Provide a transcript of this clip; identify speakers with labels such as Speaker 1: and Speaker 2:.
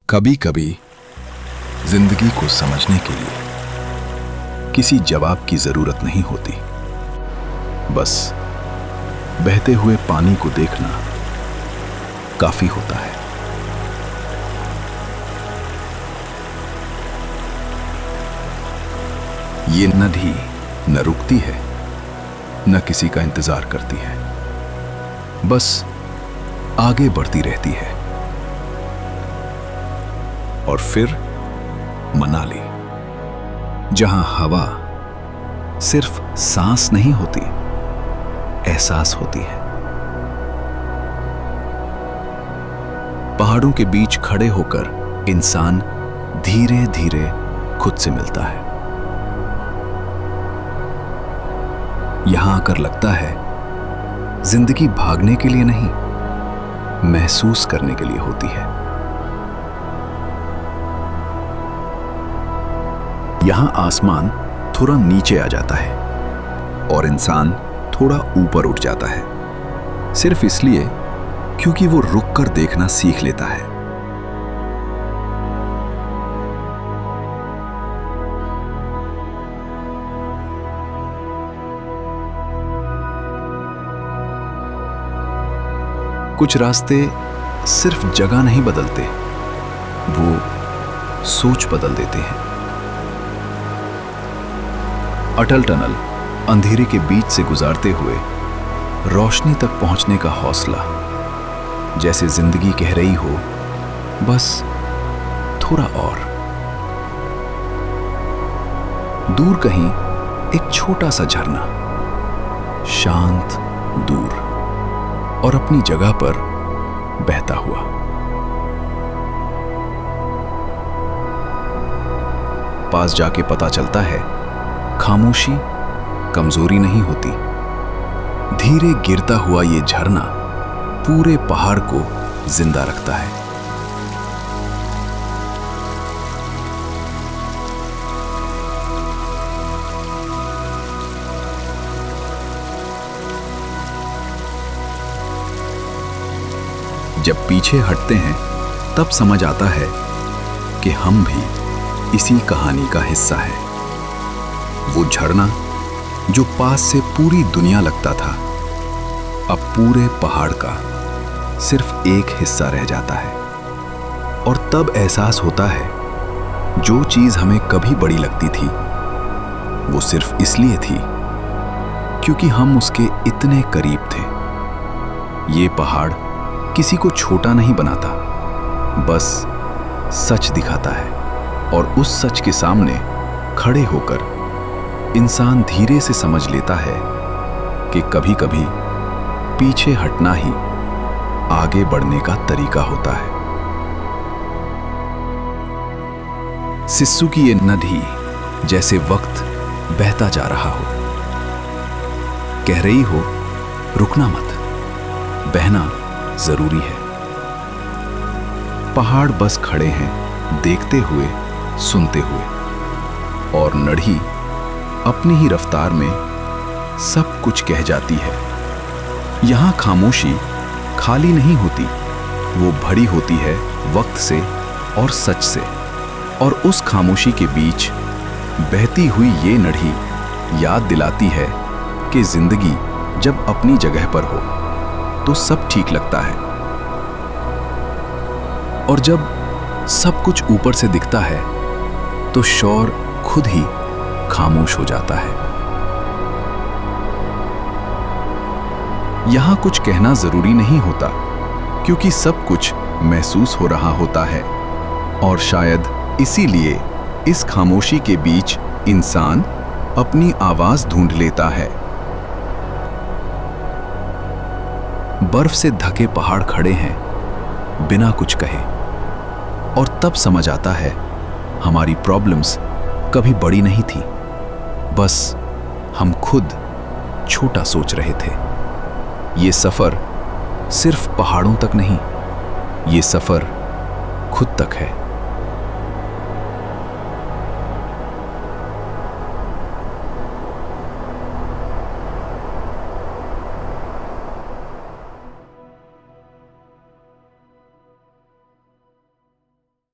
Speaker 1: कभी कभी जिंदगी को समझने के लिए किसी जवाब की जरूरत नहीं होती, बस बहते हुए पानी को देखना काफी होता है। ये नदी न रुकती है, न किसी का इंतजार करती है, बस आगे बढ़ती रहती है। और फिर मनाली, जहां हवा सिर्फ सांस नहीं होती, एहसास होती है। पहाड़ों के बीच खड़े होकर इंसान धीरे धीरे खुद से मिलता है। यहां आकर लगता है जिंदगी भागने के लिए नहीं, महसूस करने के लिए होती है। यहां आसमान थोड़ा नीचे आ जाता है और इंसान थोड़ा ऊपर उठ जाता है, सिर्फ इसलिए क्योंकि वो रुक कर देखना सीख लेता है। कुछ रास्ते सिर्फ जगह नहीं बदलते, वो सोच बदल देते हैं। अटल टनल अंधेरे के बीच से गुजारते हुए रोशनी तक पहुंचने का हौसला, जैसे जिंदगी कह रही हो, बस थोड़ा और। दूर कहीं एक छोटा सा झरना, शांत, दूर और अपनी जगह पर बहता हुआ। पास जाके पता चलता है, खामोशी कमजोरी नहीं होती। धीरे गिरता हुआ ये झरना पूरे पहाड़ को जिंदा रखता है। जब पीछे हटते हैं तब समझ आता है कि हम भी इसी कहानी का हिस्सा है। वो झरना जो पास से पूरी दुनिया लगता था, अब पूरे पहाड़ का सिर्फ एक हिस्सा रह जाता है। और तब एहसास होता है, जो चीज हमें कभी बड़ी लगती थी, वो सिर्फ इसलिए थी क्योंकि हम उसके इतने करीब थे। ये पहाड़ किसी को छोटा नहीं बनाता, बस सच दिखाता है। और उस सच के सामने खड़े होकर इंसान धीरे से समझ लेता है कि कभी कभी पीछे हटना ही आगे बढ़ने का तरीका होता है। सिस्सू की ये नदी जैसे वक्त बहता जा रहा हो, कह रही हो, रुकना मत, बहना जरूरी है। पहाड़ बस खड़े हैं, देखते हुए, सुनते हुए, और नदी अपनी ही रफ्तार में सब कुछ कह जाती है। यहां खामोशी खाली नहीं होती, वो भरी होती है वक्त से और सच से। और उस खामोशी के बीच बहती हुई ये नदी याद दिलाती है कि जिंदगी जब अपनी जगह पर हो तो सब ठीक लगता है, और जब सब कुछ ऊपर से दिखता है तो शोर खुद ही खामोश हो जाता है। यहां कुछ कहना जरूरी नहीं होता, क्योंकि सब कुछ महसूस हो रहा होता है। और शायद इसीलिए इस खामोशी के बीच इंसान अपनी आवाज ढूंढ लेता है। बर्फ से ढके पहाड़ खड़े हैं बिना कुछ कहे, और तब समझ आता है, हमारी प्रॉब्लम्स कभी बड़ी नहीं थी, बस हम खुद छोटा सोच रहे थे। ये सफर सिर्फ पहाड़ों तक नहीं, ये सफर खुद तक है।